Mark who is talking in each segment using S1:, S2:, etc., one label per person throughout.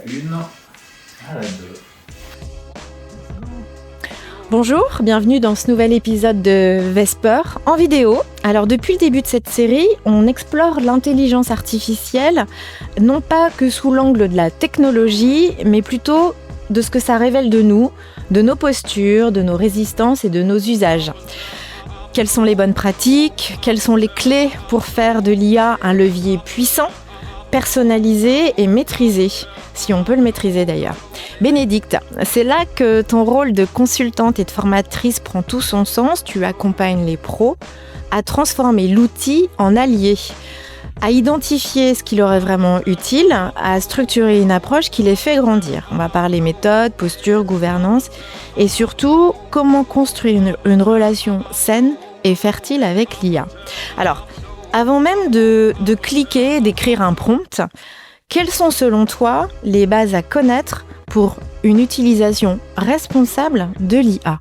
S1: une, à la deux.
S2: Bonjour, bienvenue dans ce nouvel épisode de Vesper en vidéo. Alors depuis le début de cette série, on explore l'intelligence artificielle, non pas que sous l'angle de la technologie, mais plutôt de ce que ça révèle de nous, de nos postures, de nos résistances et de nos usages. Quelles sont les bonnes pratiques? Quelles sont les clés pour faire de l'IA un levier puissant, personnalisé et maîtrisé, si on peut le maîtriser d'ailleurs. Bénédicte, c'est là que ton rôle de consultante et de formatrice prend tout son sens. Tu accompagnes les pros à transformer l'outil en allié, à identifier ce qui leur est vraiment utile, à structurer une approche qui les fait grandir. On va parler méthode, posture, gouvernance et surtout comment construire une relation saine et fertile avec l'IA. Alors, avant même de cliquer, d'écrire un prompt, quelles sont selon toi les bases à connaître pour une utilisation responsable de l'IA?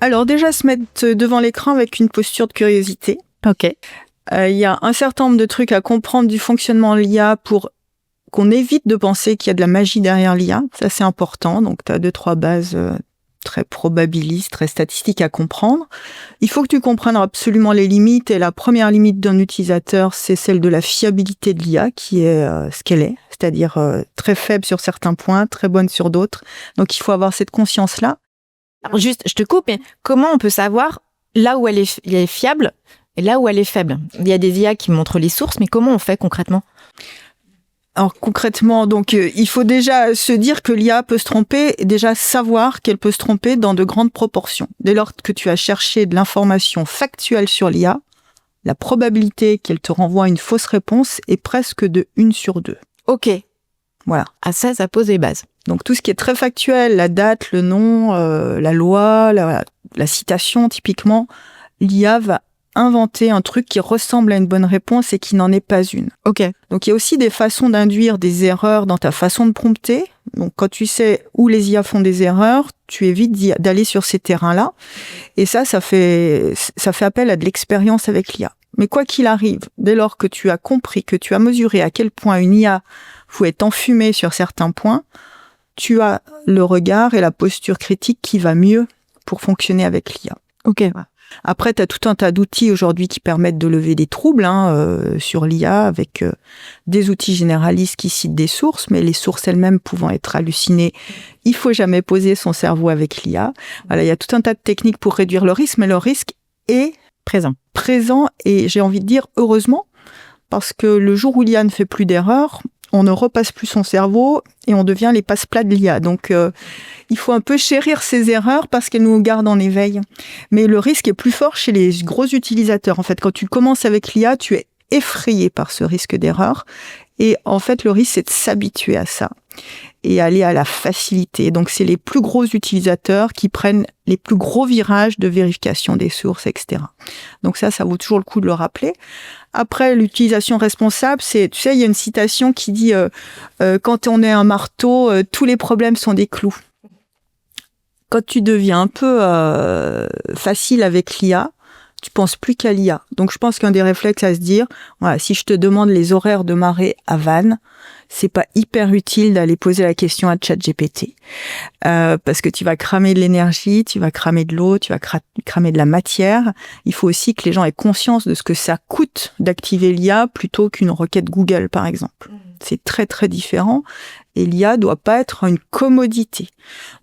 S3: Alors déjà, se mettre devant l'écran avec une posture de curiosité.
S2: Ok.
S3: Il y a un certain nombre de trucs à comprendre du fonctionnement de l'IA pour qu'on évite de penser qu'il y a de la magie derrière l'IA. Ça, c'est important. Donc, tu as 2-3 bases très probabilistes, très statistiques à comprendre. Il faut que tu comprennes absolument les limites. Et la première limite d'un utilisateur, c'est celle de la fiabilité de l'IA, qui est ce qu'elle est, c'est-à-dire très faible sur certains points, très bonne sur d'autres. Donc, il faut avoir cette conscience-là.
S2: Alors juste, je te coupe, mais comment on peut savoir là où elle est fiable et là où elle est faible? Il y a des IA qui montrent les sources, mais comment on fait concrètement?
S3: Alors concrètement, donc il faut déjà se dire que l'IA peut se tromper et déjà savoir qu'elle peut se tromper dans de grandes proportions. Dès lors que tu as cherché de l'information factuelle sur l'IA, la probabilité qu'elle te renvoie une fausse réponse est presque de 1 sur 2.
S2: Ok.
S3: Voilà.
S2: Ah ça pose les bases.
S3: Donc tout ce qui est très factuel, la date, le nom, la loi, la citation typiquement, l'IA va inventer un truc qui ressemble à une bonne réponse et qui n'en est pas une.
S2: Ok.
S3: Donc il y a aussi des façons d'induire des erreurs dans ta façon de prompter. Donc quand tu sais où les IA font des erreurs, tu évites d'aller sur ces terrains-là. Et ça fait appel à de l'expérience avec l'IA. Mais quoi qu'il arrive, dès lors que tu as compris, que tu as mesuré à quel point une IA pouvait t'enfumer sur certains points, tu as le regard et la posture critique qui va mieux pour fonctionner avec l'IA.
S2: Ok.
S3: Après, tu as tout un tas d'outils aujourd'hui qui permettent de lever des troubles sur l'IA avec des outils généralistes qui citent des sources, mais les sources elles-mêmes pouvant être hallucinées. Il faut jamais poser son cerveau avec l'IA. Voilà, il y a tout un tas de techniques pour réduire le risque, mais le risque est présent et j'ai envie de dire heureusement, parce que le jour où l'IA ne fait plus d'erreurs, on ne repasse plus son cerveau et on devient les passe-plats de l'IA. Donc, il faut un peu chérir ces erreurs parce qu'elles nous gardent en éveil. Mais le risque est plus fort chez les gros utilisateurs. En fait, quand tu commences avec l'IA, tu es effrayé par ce risque d'erreur. Et en fait, le risque, c'est de s'habituer à ça et aller à la facilité. Donc, c'est les plus gros utilisateurs qui prennent les plus gros virages de vérification des sources, etc. Donc ça vaut toujours le coup de le rappeler. Après, l'utilisation responsable, c'est, tu sais, il y a une citation qui dit quand on est un marteau, tous les problèmes sont des clous. Quand tu deviens un peu facile avec l'IA, tu penses plus qu'à l'IA. Donc, je pense qu'un des réflexes à se dire, voilà, si je te demande les horaires de marée à Vannes, c'est pas hyper utile d'aller poser la question à ChatGPT. Parce que tu vas cramer de l'énergie, tu vas cramer de l'eau, tu vas cramer de la matière. Il faut aussi que les gens aient conscience de ce que ça coûte d'activer l'IA plutôt qu'une requête Google, par exemple. C'est très, très différent. Et l'IA doit pas être une commodité.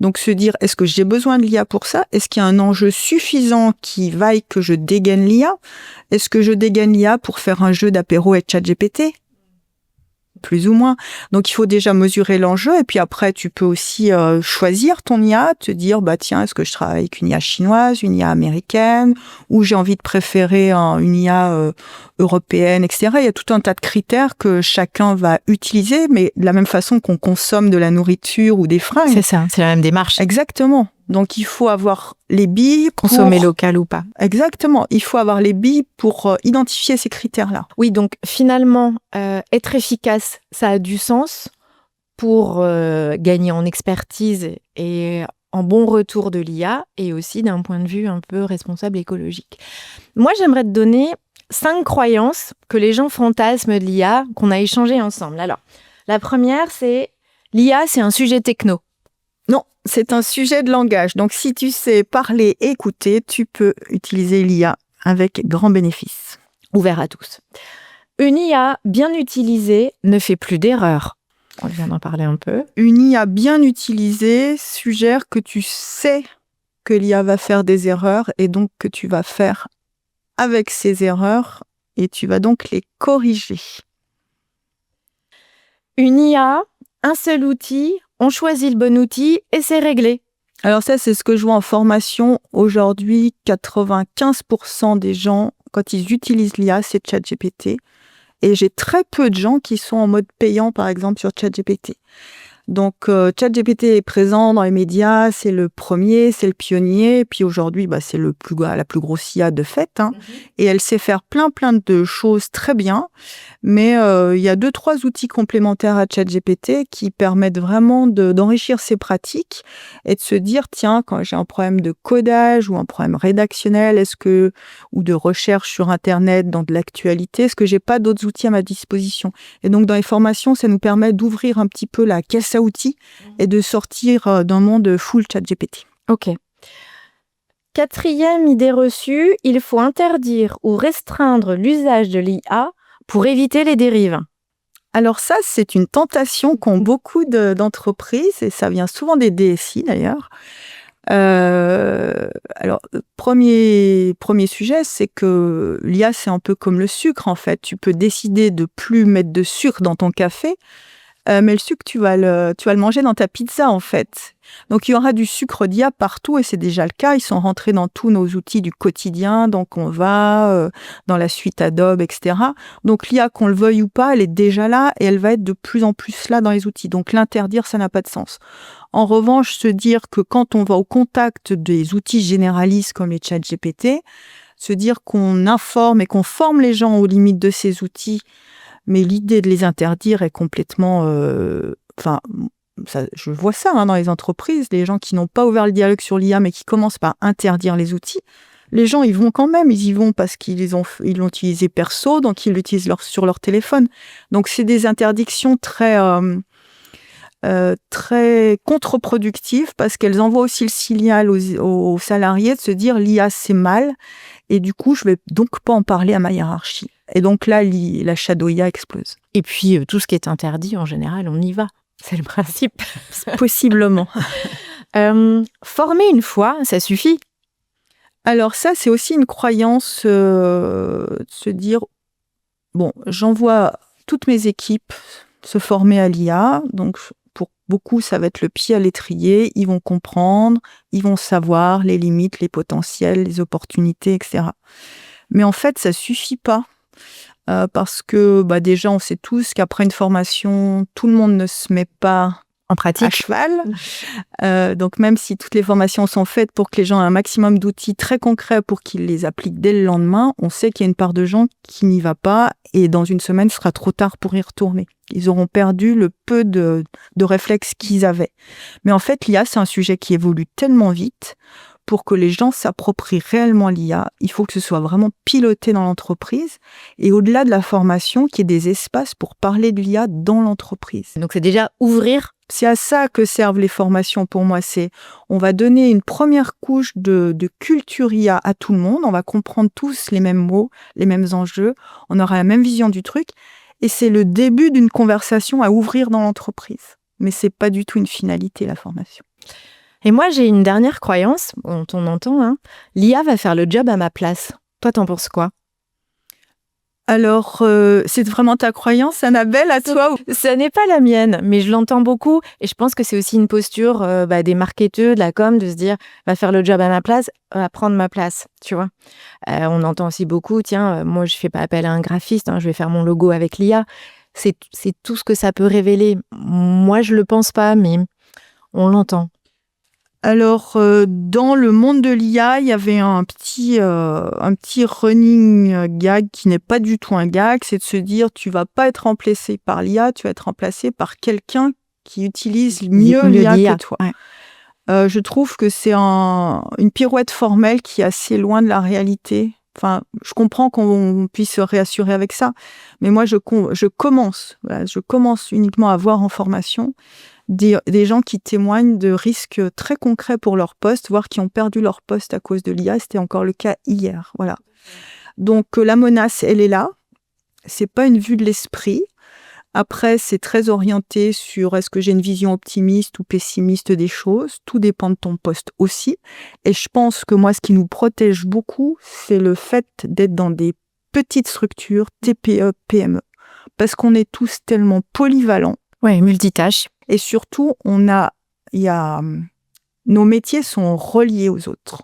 S3: Donc, se dire, est-ce que j'ai besoin de l'IA pour ça? Est-ce qu'il y a un enjeu suffisant qui vaille que je dégaine l'IA? Est-ce que je dégaine l'IA pour faire un jeu d'apéro avec ChatGPT? Plus ou moins. Donc, il faut déjà mesurer l'enjeu et puis après, tu peux aussi choisir ton IA, te dire, bah tiens, est-ce que je travaille avec une IA chinoise, une IA américaine, ou j'ai envie de préférer une IA européenne, etc. Il y a tout un tas de critères que chacun va utiliser, mais de la même façon qu'on consomme de la nourriture ou des fringues.
S2: C'est ça, c'est la même démarche.
S3: Exactement. Donc, il faut avoir les billes
S2: consommer local ou pas.
S3: Exactement. Il faut avoir les billes pour identifier ces critères-là.
S2: Oui, donc finalement, être efficace, ça a du sens pour gagner en expertise et en bon retour de l'IA et aussi d'un point de vue un peu responsable écologique. Moi, j'aimerais te donner 5 croyances que les gens fantasment de l'IA qu'on a échangées ensemble. Alors, La première, c'est l'IA, c'est un sujet techno.
S3: Non, c'est un sujet de langage. Donc, si tu sais parler et écouter, tu peux utiliser l'IA avec grand bénéfice.
S2: Ouvert à tous. Une IA bien utilisée ne fait plus d'erreurs. On vient d'en parler un peu.
S3: Une IA bien utilisée suggère que tu sais que l'IA va faire des erreurs et donc que tu vas faire avec ces erreurs et tu vas donc les corriger.
S2: Une IA, un seul outil, on choisit le bon outil et c'est réglé.
S3: Alors ça, c'est ce que je vois en formation. Aujourd'hui, 95% des gens, quand ils utilisent l'IA, c'est ChatGPT. Et j'ai très peu de gens qui sont en mode payant, par exemple, sur ChatGPT. Donc, ChatGPT est présent dans les médias, c'est le premier, c'est le pionnier. Et puis aujourd'hui, c'est la plus grosse IA de fait. Et elle sait faire plein de choses très bien. Mais il y a 2-3 outils complémentaires à ChatGPT qui permettent vraiment d'enrichir ses pratiques et de se dire, tiens, quand j'ai un problème de codage ou un problème rédactionnel, ou de recherche sur Internet, dans de l'actualité, est-ce que j'ai pas d'autres outils à ma disposition? Et donc, dans les formations, ça nous permet d'ouvrir un petit peu la caisse à outils et de sortir d'un monde full ChatGPT.
S2: Ok. 4e idée reçue, il faut interdire ou restreindre l'usage de l'IA pour éviter les dérives.
S3: Alors ça, c'est une tentation qu'ont beaucoup d'entreprises et ça vient souvent des DSI d'ailleurs. Alors, premier sujet, c'est que l'IA, c'est un peu comme le sucre en fait. Tu peux décider de plus mettre de sucre dans ton café, mais le sucre, tu vas le manger dans ta pizza en fait. Donc, il y aura du sucre d'IA partout et c'est déjà le cas. Ils sont rentrés dans tous nos outils du quotidien. Donc, on va dans la suite Adobe, etc. Donc, l'IA, qu'on le veuille ou pas, elle est déjà là et elle va être de plus en plus là dans les outils. Donc, l'interdire, ça n'a pas de sens. En revanche, se dire que quand on va au contact des outils généralistes comme les ChatGPT, se dire qu'on informe et qu'on forme les gens aux limites de ces outils, mais l'idée de les interdire est complètement... je vois ça dans les entreprises, les gens qui n'ont pas ouvert le dialogue sur l'IA, mais qui commencent par interdire les outils. Les gens, ils vont quand même, ils y vont parce ils l'ont utilisé perso, donc ils l'utilisent sur leur téléphone. Donc, c'est des interdictions très contre-productives parce qu'elles envoient aussi le signal aux salariés de se dire l'IA, c'est mal, et du coup, je vais donc pas en parler à ma hiérarchie. Et donc là, la shadow IA explose.
S2: Et puis, tout ce qui est interdit, en général, on y va. C'est le principe.
S3: Possiblement.
S2: Former une fois, ça suffit.
S3: Alors ça, c'est aussi une croyance de se dire, bon, j'envoie toutes mes équipes se former à l'IA, donc pour beaucoup, ça va être le pied à l'étrier, ils vont comprendre, ils vont savoir les limites, les potentiels, les opportunités, etc. Mais en fait, ça suffit pas. Parce que déjà, on sait tous qu'après une formation, tout le monde ne se met pas
S2: en pratique
S3: à cheval. Donc, même si toutes les formations sont faites pour que les gens aient un maximum d'outils très concrets pour qu'ils les appliquent dès le lendemain, on sait qu'il y a une part de gens qui n'y va pas et dans une semaine, ce sera trop tard pour y retourner. Ils auront perdu le peu de réflexes qu'ils avaient. Mais en fait, l'IA, c'est un sujet qui évolue tellement vite. Pour que les gens s'approprient réellement l'IA, il faut que ce soit vraiment piloté dans l'entreprise et au-delà de la formation, qu'il y ait des espaces pour parler de l'IA dans l'entreprise.
S2: Donc, c'est déjà ouvrir.
S3: C'est à ça que servent les formations pour moi. On va donner une première couche de culture IA à tout le monde. On va comprendre tous les mêmes mots, les mêmes enjeux. On aura la même vision du truc. Et c'est le début d'une conversation à ouvrir dans l'entreprise. Mais c'est pas du tout une finalité, la formation.
S2: Et moi, j'ai une dernière croyance, dont on entend, l'IA va faire le job à ma place. Toi, t'en penses quoi?
S3: Alors, c'est vraiment ta croyance, Annabelle, à toi?
S2: Ça n'est pas la mienne, mais je l'entends beaucoup. Et je pense que c'est aussi une posture des marketeurs, de la com, de se dire, va faire le job à ma place, va prendre ma place, tu vois. On entend aussi beaucoup, tiens, moi, je fais pas appel à un graphiste, je vais faire mon logo avec l'IA. C'est tout ce que ça peut révéler. Moi, je le pense pas, mais on l'entend.
S3: Alors, dans le monde de l'IA, il y avait un petit running gag qui n'est pas du tout un gag, c'est de se dire tu vas pas être remplacé par l'IA, tu vas être remplacé par quelqu'un qui utilise mieux l'IA que toi. Ouais. Je trouve que c'est une pirouette formelle qui est assez loin de la réalité Enfin, je comprends qu'on puisse se réassurer avec ça, mais moi, je commence uniquement à voir en formation des gens qui témoignent de risques très concrets pour leur poste, voire qui ont perdu leur poste à cause de l'IA. C'était encore le cas hier. Voilà. Donc, la menace, elle est là. C'est pas une vue de l'esprit. Après, c'est très orienté sur est-ce que j'ai une vision optimiste ou pessimiste des choses. Tout dépend de ton poste aussi. Et je pense que moi, ce qui nous protège beaucoup, c'est le fait d'être dans des petites structures, TPE, PME. Parce qu'on est tous tellement polyvalents.
S2: Oui, multitâches.
S3: Et surtout, nos métiers sont reliés aux autres.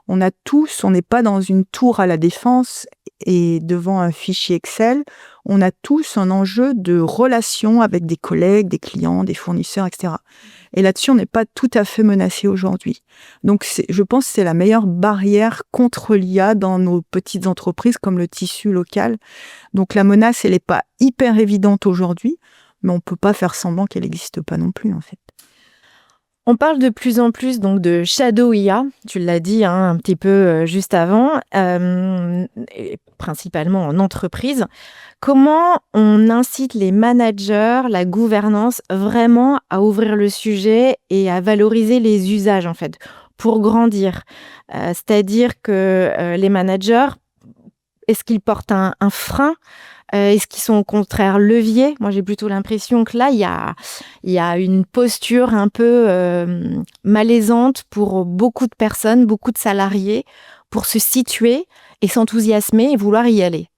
S3: On n'est pas dans une tour à la défense et devant un fichier Excel. On a tous un enjeu de relation avec des collègues, des clients, des fournisseurs, etc. Et là-dessus, on n'est pas tout à fait menacé aujourd'hui. Donc, je pense que c'est la meilleure barrière contre l'IA dans nos petites entreprises comme le tissu local. Donc, la menace, elle n'est pas hyper évidente aujourd'hui, mais on ne peut pas faire semblant qu'elle n'existe pas non plus, en fait.
S2: On parle de plus en plus donc de shadow IA, tu l'as dit un petit peu juste avant, et principalement en entreprise. Comment on incite les managers, la gouvernance, vraiment à ouvrir le sujet et à valoriser les usages en fait, pour grandir? C'est-à-dire que les managers, est-ce qu'ils portent un frein? Est-ce qu'ils sont au contraire leviers? Moi, j'ai plutôt l'impression que là, il y a une posture un peu malaisante pour beaucoup de personnes, beaucoup de salariés, pour se situer et s'enthousiasmer et vouloir y aller.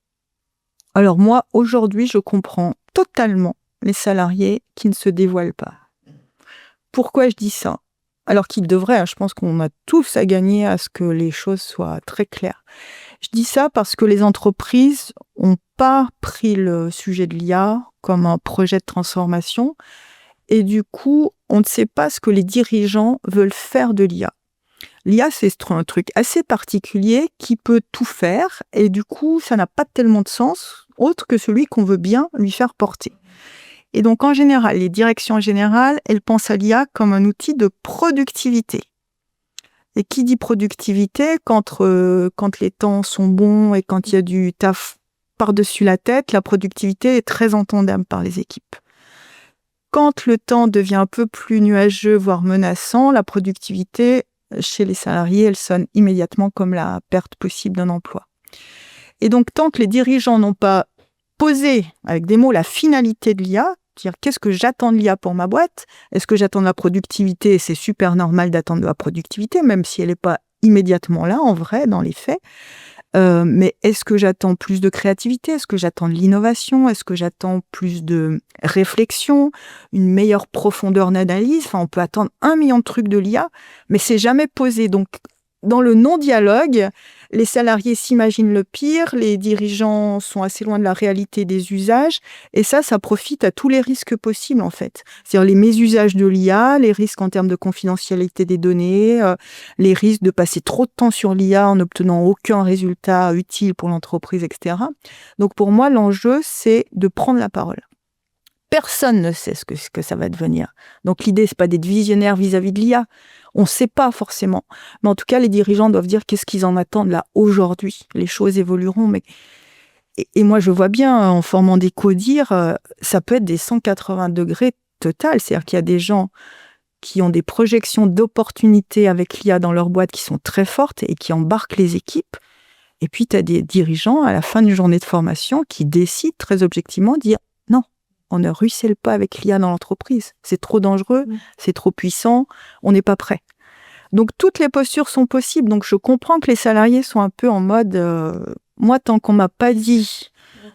S3: Alors moi, aujourd'hui, je comprends totalement les salariés qui ne se dévoilent pas. Pourquoi je dis ça? Alors qu'ils devraient, je pense qu'on a tous à gagner à ce que les choses soient très claires. Je dis ça parce que les entreprises n'ont pas pris le sujet de l'IA comme un projet de transformation et du coup, on ne sait pas ce que les dirigeants veulent faire de l'IA. L'IA, c'est un truc assez particulier qui peut tout faire et du coup, ça n'a pas tellement de sens autre que celui qu'on veut bien lui faire porter. Et donc, en général, les directions générales, elles pensent à l'IA comme un outil de productivité. Et qui dit productivité, quand les temps sont bons et quand il y a du taf par-dessus la tête, la productivité est très entendable par les équipes. Quand le temps devient un peu plus nuageux, voire menaçant, la productivité, chez les salariés, elle sonne immédiatement comme la perte possible d'un emploi. Et donc, tant que les dirigeants n'ont pas posé, avec des mots, la finalité de l'IA, dire qu'est-ce que j'attends de l'IA pour ma boîte? Est-ce que j'attends de la productivité? C'est super normal d'attendre de la productivité, même si elle n'est pas immédiatement là, en vrai, dans les faits. Mais est-ce que j'attends plus de créativité? Est-ce que j'attends de l'innovation? Est-ce que j'attends plus de réflexion? Une meilleure profondeur d'analyse? Enfin, on peut attendre 1 million de trucs de l'IA, mais c'est jamais posé. Donc, dans le non-dialogue, les salariés s'imaginent le pire, les dirigeants sont assez loin de la réalité des usages, et ça profite à tous les risques possibles, en fait. C'est-à-dire les mésusages de l'IA, les risques en termes de confidentialité des données, les risques de passer trop de temps sur l'IA en n'obtenant aucun résultat utile pour l'entreprise, etc. Donc pour moi, l'enjeu, c'est de prendre la parole. Personne ne sait ce que ça va devenir. Donc l'idée, c'est pas d'être visionnaire vis-à-vis de l'IA. On ne sait pas forcément. Mais en tout cas, les dirigeants doivent dire qu'est-ce qu'ils en attendent là aujourd'hui. Les choses évolueront. Mais... Et moi, je vois bien, en formant des CODIR, ça peut être des 180 degrés total. C'est-à-dire qu'il y a des gens qui ont des projections d'opportunités avec l'IA dans leur boîte qui sont très fortes et qui embarquent les équipes. Et puis, tu as des dirigeants, à la fin d'une journée de formation, qui décident très objectivement de dire non, on ne ruisselle pas avec l'IA dans l'entreprise. C'est trop dangereux, c'est trop puissant, on n'est pas prêt. Donc, toutes les postures sont possibles. Donc, je comprends que les salariés sont un peu en mode moi, tant qu'on m'a pas dit,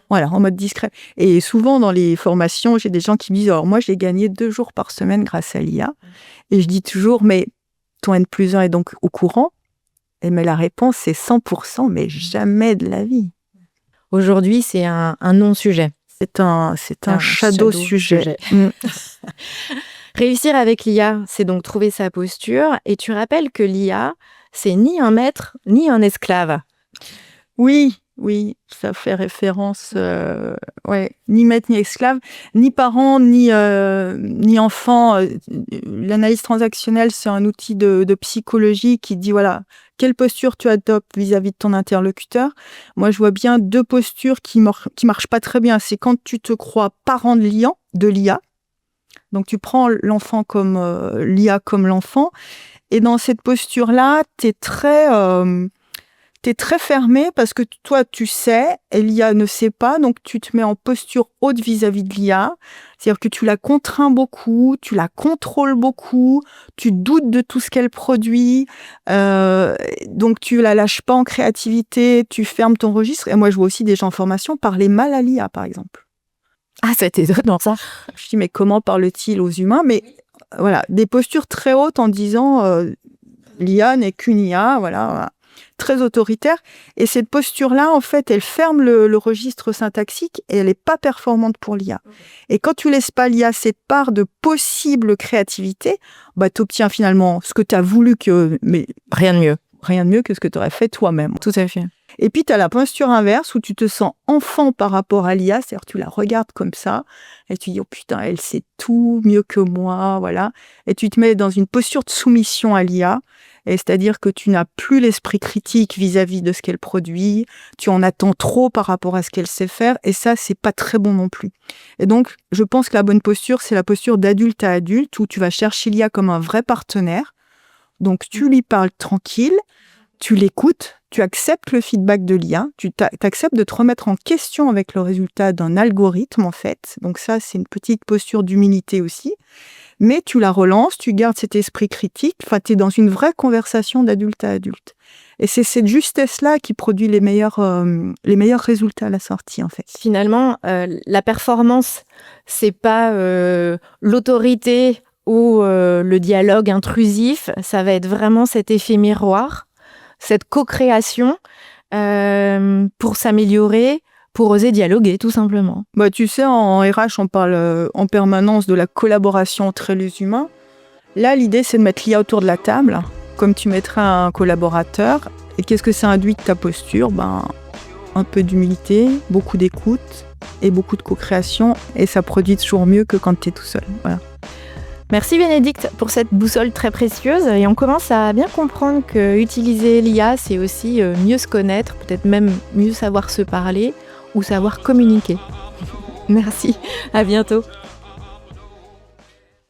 S3: voilà, en mode discret. Et souvent, dans les formations, j'ai des gens qui me disent alors, moi, j'ai gagné 2 jours par semaine grâce à l'IA. Et je dis toujours, mais ton N+1 est donc au courant? Et mais la réponse, c'est 100%, mais jamais de la vie.
S2: Aujourd'hui, c'est un non-sujet.
S3: C'est un shadow sujet.
S2: Réussir avec l'IA, c'est donc trouver sa posture. Et tu rappelles que l'IA, c'est ni un maître, ni un esclave.
S3: Oui, Oui, ça fait référence, ni maître ni esclave, ni parent ni enfant. L'analyse transactionnelle, c'est un outil de psychologie qui dit voilà quelle posture tu adoptes vis-à-vis de ton interlocuteur. Moi, je vois bien deux postures qui marchent pas très bien. C'est quand tu te crois parent de l'IA, donc tu prends l'enfant comme l'IA comme l'enfant, et dans cette posture-là, t'es très fermé parce que toi, tu sais, et l'IA ne sait pas, donc tu te mets en posture haute vis-à-vis de l'IA. C'est-à-dire que tu la contrains beaucoup, tu la contrôles beaucoup, tu doutes de tout ce qu'elle produit, donc tu la lâches pas en créativité, tu fermes ton registre. Et moi, je vois aussi des gens en formation parler mal à l'IA, par exemple.
S2: Ah, c'est étonnant ça.
S3: Je dis, mais comment parle-t-il aux humains ? Mais voilà, des postures très hautes en disant l'IA n'est qu'une IA, voilà, très autoritaire. Et cette posture-là, en fait, elle ferme le registre syntaxique et elle n'est pas performante pour l'IA. Et quand tu laisses pas l'IA cette part de possible créativité, tu obtiens finalement ce que tu as voulu mais
S2: Rien de mieux.
S3: Rien de mieux que ce que tu aurais fait toi-même.
S2: Tout à fait.
S3: Et puis, tu as la posture inverse où tu te sens enfant par rapport à l'IA, c'est-à-dire tu la regardes comme ça et tu dis « Oh putain, elle sait tout mieux que moi, voilà ». Et tu te mets dans une posture de soumission à l'IA, et c'est-à-dire que tu n'as plus l'esprit critique vis-à-vis de ce qu'elle produit, tu en attends trop par rapport à ce qu'elle sait faire, et ça, c'est pas très bon non plus. Et donc, je pense que la bonne posture, c'est la posture d'adulte à adulte, où tu vas chercher l'IA comme un vrai partenaire. Donc, tu lui parles tranquille, tu l'écoutes, tu acceptes le feedback de l'IA, tu acceptes de te remettre en question avec le résultat d'un algorithme, en fait. Donc ça, c'est une petite posture d'humilité aussi. Mais tu la relances, tu gardes cet esprit critique, enfin, tu es dans une vraie conversation d'adulte à adulte. Et c'est cette justesse-là qui produit les meilleurs résultats à la sortie, en fait.
S2: Finalement, la performance, c'est pas l'autorité ou le dialogue intrusif, ça va être vraiment cet effet miroir, cette co-création pour s'améliorer, pour oser dialoguer, tout simplement.
S3: Tu sais, en RH, on parle en permanence de la collaboration entre les humains. Là, l'idée, c'est de mettre l'IA autour de la table, comme tu mettrais un collaborateur. Et qu'est-ce que ça induit de ta posture ? Un peu d'humilité, beaucoup d'écoute et beaucoup de co-création. Et ça produit toujours mieux que quand tu es tout seul. Voilà.
S2: Merci Bénédicte pour cette boussole très précieuse, et on commence à bien comprendre que utiliser l'IA, c'est aussi mieux se connaître, peut-être même mieux savoir se parler ou savoir communiquer. Merci, à bientôt.